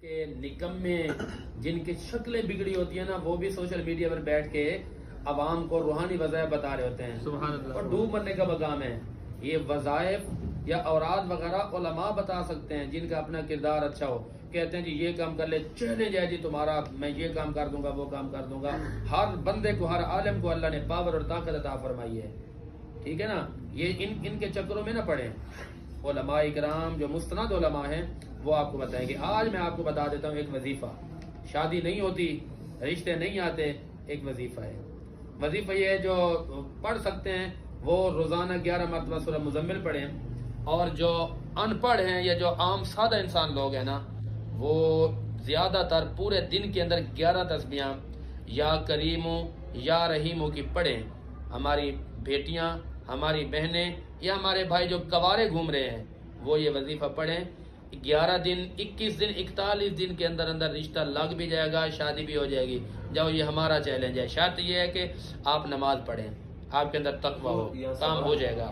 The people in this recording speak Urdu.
کہ نکمے جن کی شکلیں بگڑی ہوتی ہیں نا، وہ بھی سوشل میڈیا پر بیٹھ کے عوام کو روحانی وظائف بتا رہے ہوتے ہیں، سبحان اللہ، اور ڈوب مرنے کا مقام ہے۔ یہ وظائف یا اوراد وغیرہ علماء بتا سکتے ہیں جن کا اپنا کردار اچھا ہو، کہتے ہیں جی یہ کام کر لے، چیلنج ہے جی تمہارا، میں یہ کام کر دوں گا، وہ کام کر دوں گا۔ ہر بندے کو، ہر عالم کو اللہ نے پاور اور طاقت عطا فرمائی ہے، ٹھیک ہے نا۔ یہ ان کے چکروں میں نہ پڑیں۔ علماء کرام جو مستند علماء ہیں وہ آپ کو بتائیں گے۔ آج میں آپ کو بتا دیتا ہوں ایک وظیفہ، شادی نہیں ہوتی، رشتے نہیں آتے، ایک وظیفہ ہے۔ وظیفہ یہ ہے جو پڑھ سکتے ہیں وہ روزانہ 11 مرتبہ سورہ مزمل پڑھیں، اور جو ان پڑھ ہیں یا جو عام سادہ انسان لوگ ہیں نا، وہ زیادہ تر پورے دن کے اندر 11 تسبیحاں یا کریموں یا رحیموں کی پڑھیں۔ ہماری بیٹیاں، ہماری بہنیں یا ہمارے بھائی جو کوارے گھوم رہے ہیں وہ یہ وظیفہ پڑھیں۔ 11 دن، 21 دن، 41 دن کے اندر اندر رشتہ لگ بھی جائے گا، شادی بھی ہو جائے گی۔ جاؤ، یہ ہمارا چیلنج ہے۔ شرط یہ ہے کہ آپ نماز پڑھیں، آپ کے اندر تقویٰ ہو، کام ہو جائے گا۔